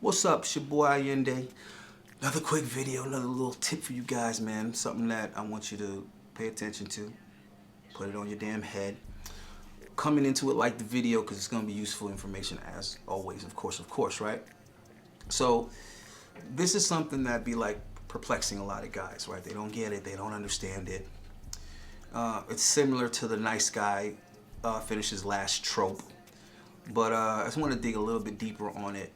What's up? It's your boy Allende. Another quick video, another little tip for you guys, man. Something that I want you to pay attention to. Put it on your damn head. Coming into it like the video because it's going to be useful information as always, of course, right? So this is something that be like perplexing a lot of guys, right? They don't get it. They don't understand it. It's similar to the nice guy finishes last trope. But I just want to dig a little bit deeper on it,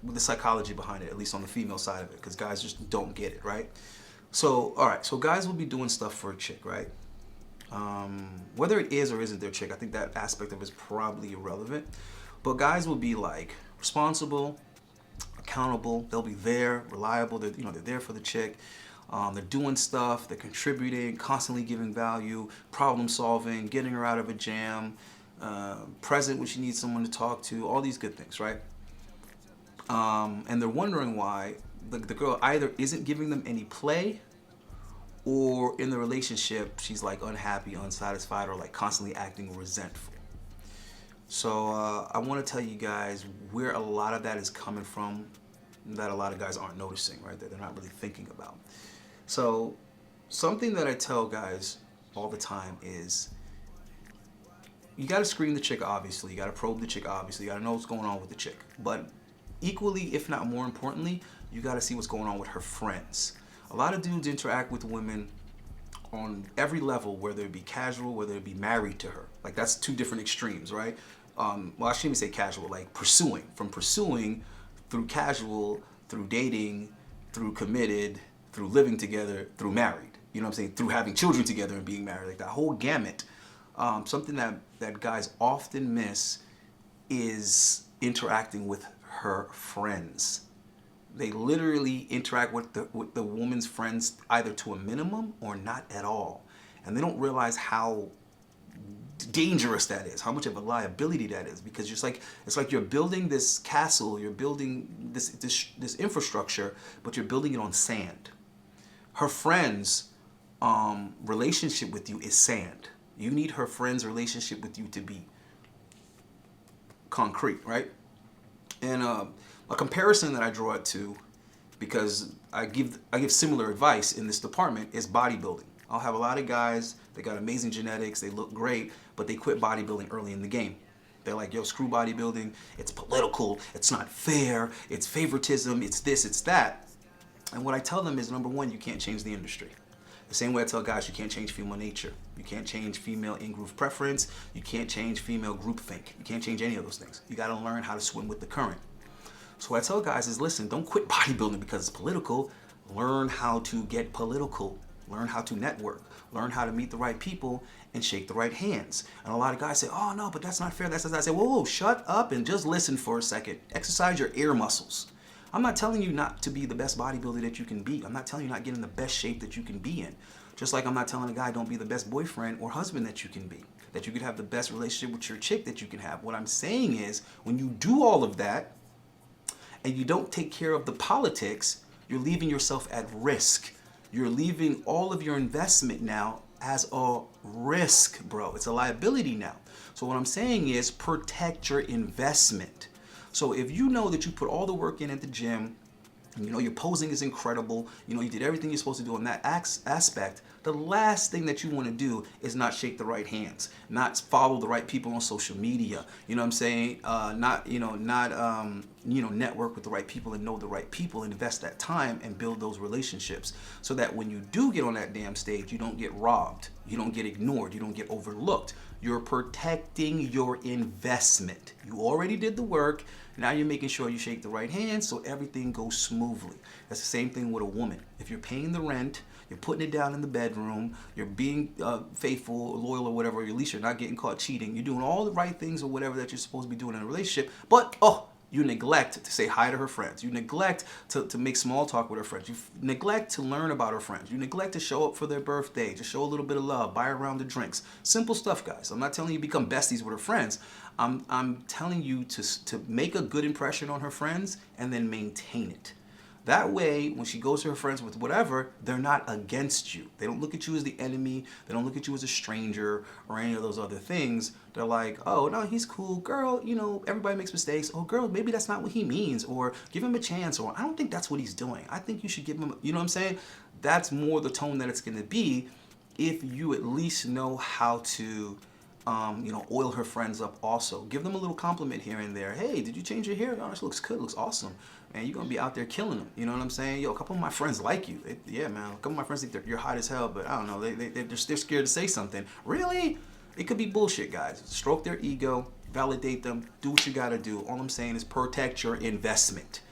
with the psychology behind it, at least on the female side of it, because guys just don't get it, right? So, all right, so guys will be doing stuff for a chick, right? Whether it is or isn't their chick, I think that aspect of it is probably irrelevant. But guys will be like responsible, accountable. They'll be there, reliable. They're there for the chick. They're doing stuff. They're contributing, constantly giving value, problem solving, getting her out of a jam. Present when she needs someone to talk to, all these good things, right? And they're wondering why the girl either isn't giving them any play, or in the relationship she's like unhappy, unsatisfied, or like constantly acting resentful. So I want to tell you guys where a lot of that is coming from, that a lot of guys aren't noticing, right? That they're not really thinking about. So something that I tell guys all the time is, you got to screen the chick, obviously. You got to probe the chick, obviously. You got to know what's going on with the chick. But equally, if not more importantly, you got to see what's going on with her friends. A lot of dudes interact with women on every level, whether it be casual, whether it be married to her. Like, that's two different extremes, right? Well, I shouldn't even say casual, like pursuing. From pursuing, through casual, through dating, through committed, through living together, through married. You know what I'm saying? Through having children together and being married. Like, that whole gamut. Something that guys often miss is interacting with her friends. They literally interact with the woman's friends either to a minimum or not at all. And they don't realize how dangerous that is, how much of a liability that is, because it's like you're building this castle, you're building this infrastructure, but you're building it on sand. Her friends' relationship with you is sand. You need her friend's relationship with you to be concrete, right? And a comparison that I draw it to, because I give similar advice in this department, is bodybuilding. I'll have a lot of guys, they got amazing genetics, they look great, but they quit bodybuilding early in the game. They're like, yo, screw bodybuilding, it's political, it's not fair, it's favoritism, it's this, it's that. And what I tell them is, number one, you can't change the industry. The same way I tell guys, you can't change female nature. You can't change female in-groove preference. You can't change female groupthink. You can't change any of those things. You got to learn how to swim with the current. So what I tell guys is, listen, don't quit bodybuilding because it's political. Learn how to get political. Learn how to network. Learn how to meet the right people and shake the right hands. And a lot of guys say, oh, no, but that's not fair. That's I say, whoa, shut up and just listen for a second. Exercise your ear muscles. I'm not telling you not to be the best bodybuilder that you can be. I'm not telling you not get in the best shape that you can be in. Just like I'm not telling a guy don't be the best boyfriend or husband that you can be. That you could have the best relationship with your chick that you can have. What I'm saying is, when you do all of that and you don't take care of the politics, you're leaving yourself at risk. You're leaving all of your investment now as a risk, bro. It's a liability now. So what I'm saying is, protect your investment. So if you know that you put all the work in at the gym, and you know your posing is incredible, you know you did everything you're supposed to do in that aspect, the last thing that you want to do is not shake the right hands, not follow the right people on social media. You know what I'm saying? Not network with the right people and know the right people, and invest that time and build those relationships, so that when you do get on that damn stage, you don't get robbed, you don't get ignored, you don't get overlooked. You're protecting your investment. You already did the work. Now you're making sure you shake the right hand so everything goes smoothly. That's the same thing with a woman. If you're paying the rent, you're putting it down in the bedroom, you're being faithful, loyal, or whatever, or at least you're not getting caught cheating, you're doing all the right things or whatever that you're supposed to be doing in a relationship, but you neglect to say hi to her friends. You neglect to make small talk with her friends. You neglect to learn about her friends. You neglect to show up for their birthday, to show a little bit of love, buy her around the drinks. Simple stuff, guys. I'm not telling you become besties with her friends. I'm telling you to make a good impression on her friends and then maintain it. That way, when she goes to her friends with whatever, they're not against you. They don't look at you as the enemy. They don't look at you as a stranger or any of those other things. They're like, oh, no, he's cool. Girl, you know, everybody makes mistakes. Oh, girl, maybe that's not what he means. Or give him a chance. Or I don't think that's what he's doing. I think you should give him, you know what I'm saying? That's more the tone that it's going to be if you at least know how to you know, oil her friends up also. Give them a little compliment here and there. Hey, did you change your hair? Oh, this looks good. Looks awesome. And you're going to be out there killing them. You know what I'm saying? Yo, a couple of my friends like you. Yeah, man. A couple of my friends think you're hot as hell, but I don't know. They're scared to say something. Really? It could be bullshit, guys. Stroke their ego. Validate them. Do what you got to do. All I'm saying is protect your investment.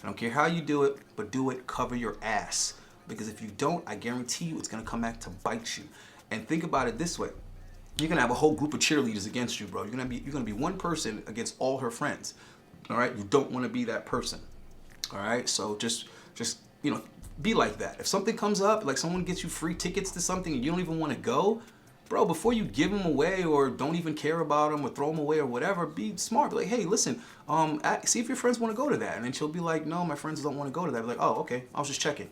I don't care how you do it, but do it. Cover your ass. Because if you don't, I guarantee you it's going to come back to bite you. And think about it this way. You're gonna have a whole group of cheerleaders against you, bro. You're gonna be one person against all her friends. All right, you don't want to be that person. All right, so just you know, be like that. If something comes up, like someone gets you free tickets to something and you don't even want to go, bro, before you give them away or don't even care about them or throw them away or whatever, be smart. Be like, hey, listen, see if your friends want to go to that, and then she'll be like, no, my friends don't want to go to that. Be like, oh, okay, I was just checking.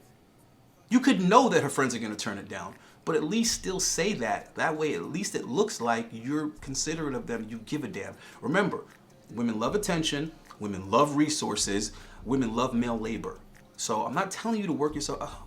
You could know that her friends are gonna turn it down, but at least still say that. That way, at least it looks like you're considerate of them. You give a damn. Remember, women love attention. Women love resources. Women love male labor. So I'm not telling you to work yourself.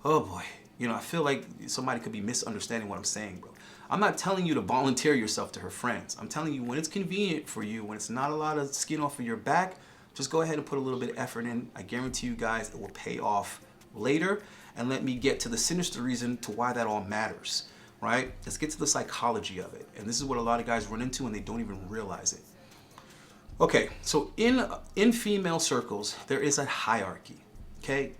Oh boy. You know, I feel like somebody could be misunderstanding what I'm saying, bro. I'm not telling you to volunteer yourself to her friends. I'm telling you when it's convenient for you, when it's not a lot of skin off of your back, just go ahead and put a little bit of effort in. I guarantee you guys it will pay off later. And let me get to the sinister reason to why that all matters, right? Let's get to the psychology of it. And this is what a lot of guys run into and they don't even realize it. Okay, so in female circles, there is a hierarchy, okay?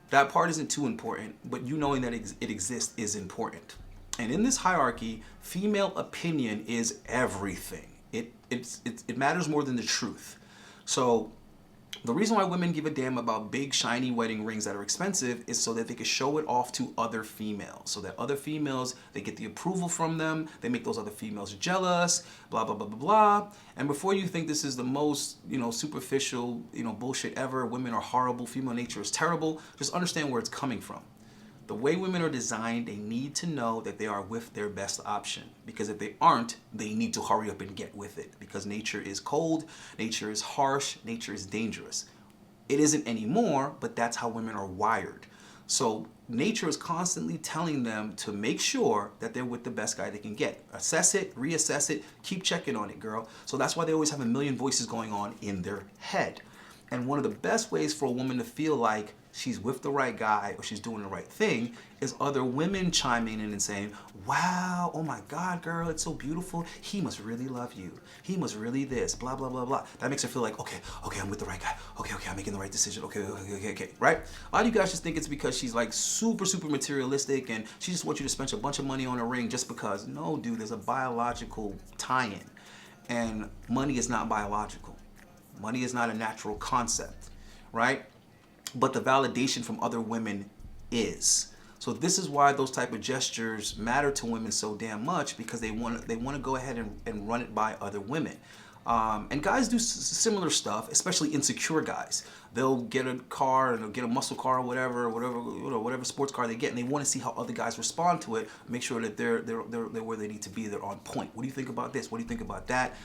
That part isn't too important, but you knowing that it exists is important. And in this hierarchy, female opinion is everything. It matters more than the truth. So the reason why women give a damn about big, shiny wedding rings that are expensive is so that they can show it off to other females. So that other females, they get the approval from them. They make those other females jealous, blah, blah, blah, blah, blah. And before you think this is the most, you know, superficial, you know, bullshit ever, women are horrible, female nature is terrible, just understand where it's coming from. The way women are designed, they need to know that they are with their best option. Because if they aren't, they need to hurry up and get with it. Because nature is cold, nature is harsh, nature is dangerous. It isn't anymore, but that's how women are wired. So nature is constantly telling them to make sure that they're with the best guy they can get. Assess it, reassess it, keep checking on it, girl. So that's why they always have a million voices going on in their head. And one of the best ways for a woman to feel like she's with the right guy or she's doing the right thing is other women chiming in and saying, wow, oh my God, girl, it's so beautiful. He must really love you. He must really this, blah, blah, blah, blah. That makes her feel like, okay, I'm with the right guy. Okay, I'm making the right decision. Okay, right? A lot of you guys just think it's because she's like super, super materialistic and she just wants you to spend a bunch of money on a ring just because. No, dude, there's a biological tie-in. And money is not biological. Money is not a natural concept, right? But the validation from other women is. So this is why those type of gestures matter to women so damn much, because they want to go ahead and run it by other women. And guys do similar stuff, especially insecure guys. They'll get a car and they'll get a muscle car or whatever sports car they get, and they want to see how other guys respond to it. Make sure that they're where they need to be. They're on point. What do you think about this? What do you think about that?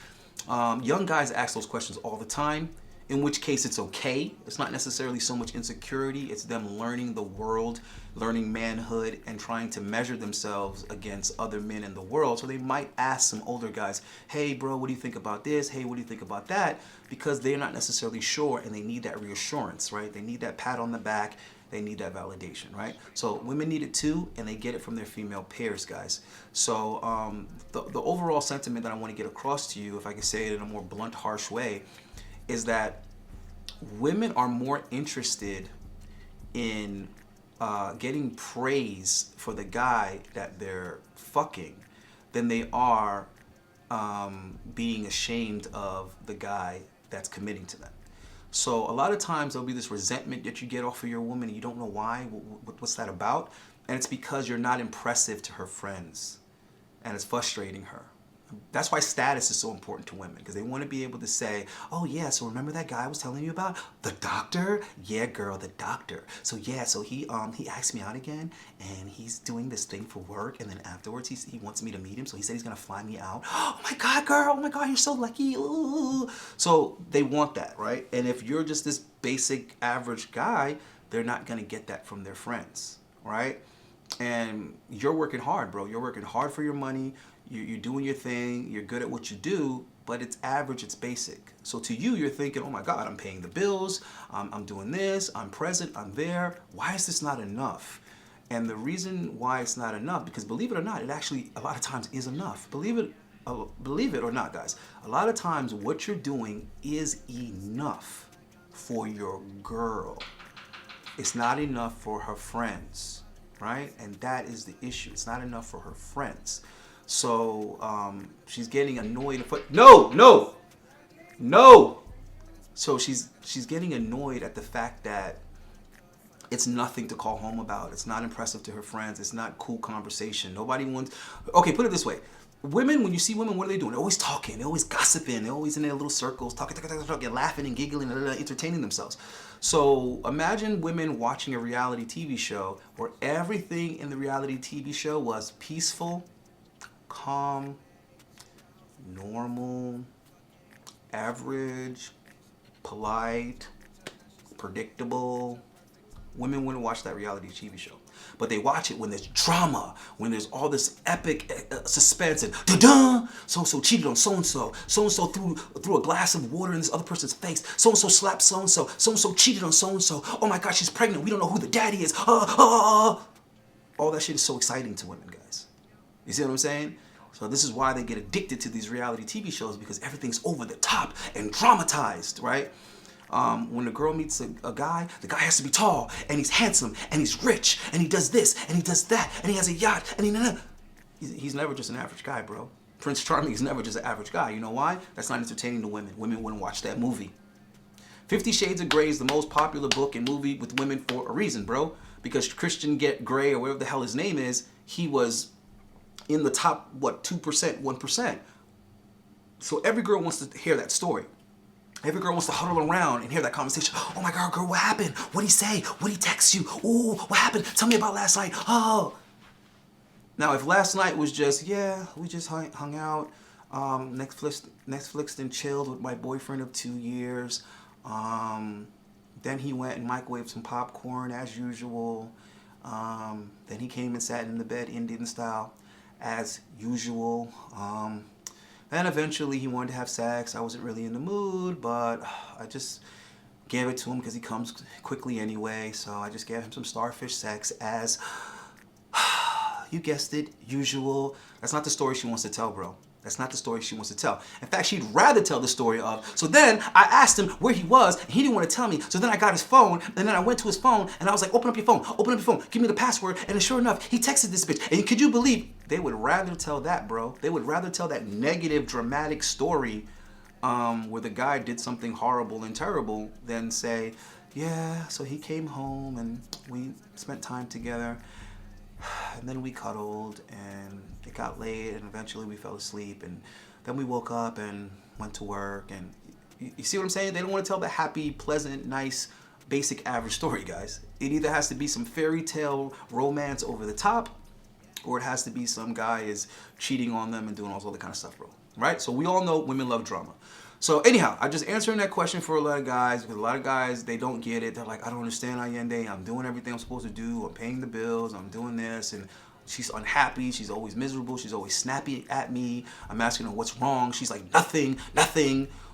Young guys ask those questions all the time, in which case it's okay. It's not necessarily so much insecurity. It's them learning the world, learning manhood, and trying to measure themselves against other men in the world. So they might ask some older guys, hey bro, what do you think about this? Hey, what do you think about that? Because they're not necessarily sure and they need that reassurance, right? They need that pat on the back. They need that validation, right? So women need it too, and they get it from their female peers, guys. So the overall sentiment that I want to get across to you, if I can say it in a more blunt, harsh way, is that women are more interested in getting praise for the guy that they're fucking than they are being ashamed of the guy that's committing to them. So a lot of times there'll be this resentment that you get off of your woman and you don't know why. What's that about? And it's because you're not impressive to her friends. And it's frustrating her. That's why status is so important to women, because they want to be able to say, oh yeah, so remember that guy I was telling you about? The doctor? Yeah, girl, the doctor. So yeah, so he asked me out again, and he's doing this thing for work, and then afterwards he wants me to meet him, so he said he's gonna fly me out. Oh my God, girl, oh my God, you're so lucky. Ooh. So they want that, right? And if you're just this basic average guy, they're not gonna get that from their friends, right? And you're working hard, bro. You're working hard for your money. You're doing your thing. You're good at what you do, but it's average, it's basic. So to you, you're thinking, oh my God, I'm paying the bills. I'm doing this. I'm present. I'm there. Why is this not enough? And the reason why it's not enough, because believe it or not, it actually a lot of times is enough. Believe it or not, guys. A lot of times what you're doing is enough for your girl. It's not enough for her friends, right? And that is the issue. It's not enough for her friends. So she's getting annoyed. No. So she's getting annoyed at the fact that it's nothing to call home about. It's not impressive to her friends. It's not cool conversation. Nobody wants. Okay, put it this way. Women, when you see women, what are they doing? They're always talking. They're always gossiping. They're always in their little circles, talking, laughing and giggling, entertaining themselves. So imagine women watching a reality TV show where everything in the reality TV show was peaceful, calm, normal, average, polite, predictable. Women wouldn't watch that reality TV show. But they watch it when there's drama, when there's all this epic suspense and da-da! So-and-so cheated on so-and-so. So-and-so threw a glass of water in this other person's face. So-and-so slapped so-and-so. So-and-so cheated on so-and-so. Oh my God, she's pregnant. We don't know who the daddy is. All that shit is so exciting to women, guys. You see what I'm saying? So this is why they get addicted to these reality TV shows, because everything's over the top and dramatized, right? When a girl meets a guy, the guy has to be tall, and he's handsome, and he's rich, and he does this, and he does that, and he has a yacht, and he's never just an average guy, bro. Prince Charming is never just an average guy. You know why? That's not entertaining to women. Women wouldn't watch that movie. 50 Shades of Grey is the most popular book and movie with women for a reason, bro. Because Christian Grey, or whatever the hell his name is, he was in the top, 2%, 1%. So every girl wants to hear that story. Every girl wants to huddle around and hear that conversation. Oh my God, girl, what happened? What'd he say? What'd he text you? Ooh, what happened? Tell me about last night. Oh. Now, if last night was just, yeah, we just hung out, Netflixed and chilled with my boyfriend of 2 years. Then he went and microwaved some popcorn as usual. Then he came and sat in the bed Indian style as usual. Then eventually he wanted to have sex. I wasn't really in the mood, but I just gave it to him because he comes quickly anyway. So I just gave him some starfish sex as, you guessed it, usual. That's not the story she wants to tell, bro. That's not the story she wants to tell. In fact, she'd rather tell the story of, so then I asked him where he was, and he didn't want to tell me. So then I got his phone, and then I went to his phone, and I was like, open up your phone, give me the password. And then sure enough, he texted this bitch. And could you believe, they would rather tell that, bro. They would rather tell that negative, dramatic story where the guy did something horrible and terrible than say, yeah, so he came home, and we spent time together. And then we cuddled, and it got late, and eventually we fell asleep, and then we woke up and went to work. And you see what I'm saying? They don't want to tell the happy, pleasant, nice, basic, average story, guys. It either has to be some fairy tale romance over the top, or it has to be some guy is cheating on them and doing all this other kind of stuff, bro. Right? So we all know women love drama. So anyhow, I'm just answering that question for a lot of guys, because a lot of guys, they don't get it. They're like, I don't understand, Allende. I'm doing everything I'm supposed to do. I'm paying the bills. I'm doing this. And she's unhappy. She's always miserable. She's always snappy at me. I'm asking her what's wrong. She's like, nothing.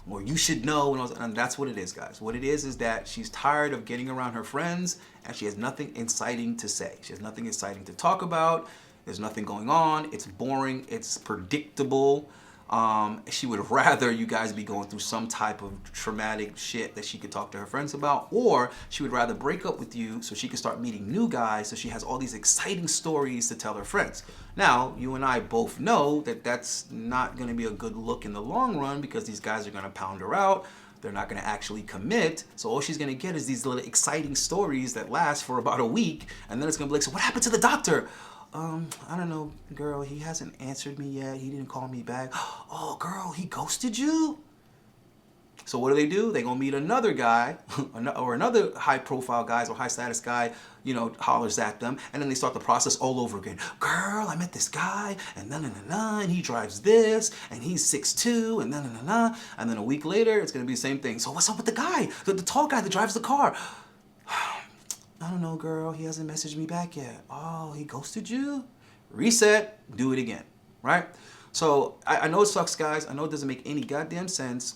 Or you should know. And that's what it is, guys. What it is that she's tired of getting around her friends, and she has nothing exciting to say. She has nothing exciting to talk about. There's nothing going on. It's boring. It's predictable. She would rather you guys be going through some type of traumatic shit that she could talk to her friends about, or she would rather break up with you so she can start meeting new guys, so she has all these exciting stories to tell her friends. Now, you and I both know that that's not going to be a good look in the long run, because these guys are going to pound her out. They're not going to actually commit. So all she's going to get is these little exciting stories that last for about a week, and then it's going to be like, so what happened to the doctor? I don't know, girl, he hasn't answered me yet. He didn't call me back. Oh, girl, he ghosted you? So what do? They gonna meet another guy, or another high-profile guys or high-status guy, you know, hollers at them, and then they start the process all over again. Girl, I met this guy, and and he drives this, and he's 6'2", and and then a week later, it's gonna be the same thing. So what's up with the guy, the tall guy that drives the car? I don't know, girl, he hasn't messaged me back yet. Oh, he ghosted you? Reset, do it again, right? So I know it sucks, guys. I know it doesn't make any goddamn sense.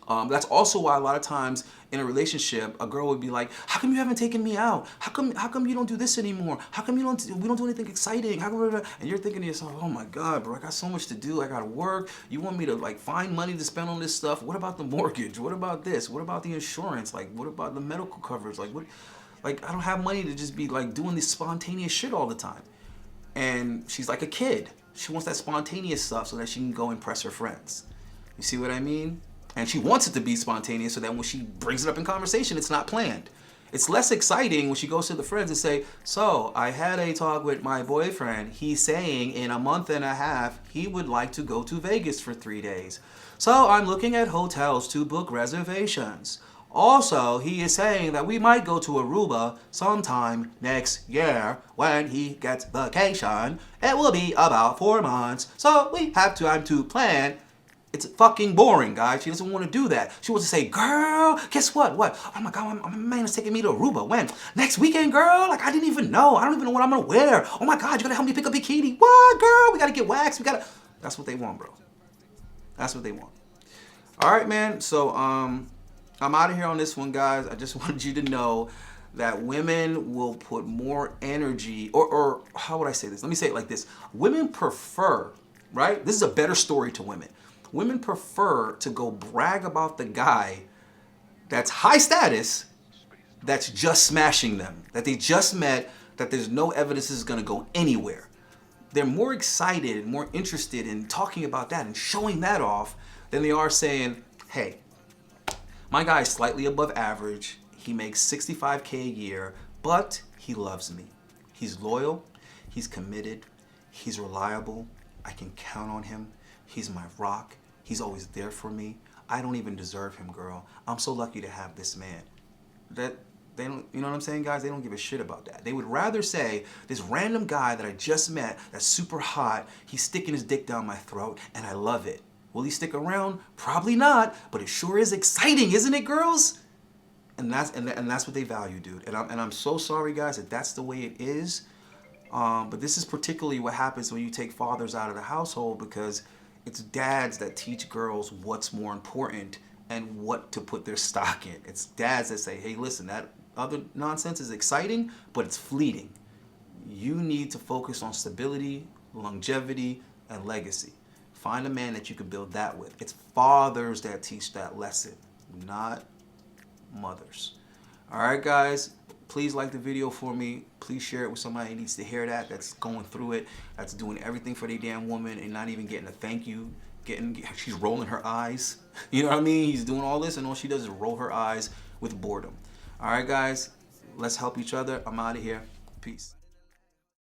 That's also why a lot of times in a relationship, a girl would be like, "How come you haven't taken me out? How come you don't do this anymore? How come we don't do anything exciting? How come?" And you're thinking to yourself, "Oh my God, bro, I got so much to do. I gotta work. You want me to like find money to spend on this stuff? What about the mortgage? What about this? What about the insurance? Like, what about the medical coverage? Like, what? Like, I don't have money to just be like doing this spontaneous shit all the time." And she's like a kid. She wants that spontaneous stuff so that she can go impress her friends. You see what I mean? And she wants it to be spontaneous so that when she brings it up in conversation, it's not planned. It's less exciting when she goes to the friends and say, "So I had a talk with my boyfriend. He's saying in a month and a half, he would like to go to Vegas for 3 days. So I'm looking at hotels to book reservations. Also, he is saying that we might go to Aruba sometime next year when he gets vacation. It will be about 4 months. So we have time to plan." It's fucking boring, guys. She doesn't want to do that. She wants to say, "Girl, guess what? What? Oh my God, my man is taking me to Aruba. When? Next weekend, girl? Like, I didn't even know. I don't even know what I'm going to wear. Oh my God, you got to help me pick a bikini. What, girl? We got to get waxed. We got to..." That's what they want, bro. That's what they want. All right, man. So, I'm out of here on this one, guys. I just wanted you to know that women will put more energy, or how would I say this? Let me say it like this. Women prefer, right? This is a better story to women. Women prefer to go brag about the guy that's high status, that's just smashing them, that they just met, that there's no evidence this is gonna go anywhere. They're more excited and more interested in talking about that and showing that off than they are saying, "Hey, my guy is slightly above average. He makes 65K a year, but he loves me. He's loyal, he's committed, he's reliable. I can count on him. He's my rock. He's always there for me. I don't even deserve him, girl. I'm so lucky to have this man." That they don't, you know what I'm saying, guys? They don't give a shit about that. They would rather say, "This random guy that I just met, that's super hot, he's sticking his dick down my throat, and I love it. Will he stick around? Probably not, but it sure is exciting, isn't it, girls?" And that's what they value, dude. And I'm so sorry, guys, that that's the way it is. But this is particularly what happens when you take fathers out of the household, because it's dads that teach girls what's more important and what to put their stock in. It's dads that say, "Hey, listen, that other nonsense is exciting, but it's fleeting. You need to focus on stability, longevity, and legacy. Find a man that you can build that with." It's fathers that teach that lesson, not mothers. All right, guys. Please like the video for me. Please share it with somebody who needs to hear that, that's going through it, that's doing everything for their damn woman and not even getting a thank you. She's rolling her eyes. You know what I mean? He's doing all this and all she does is roll her eyes with boredom. All right, guys, let's help each other. I'm out of here. Peace.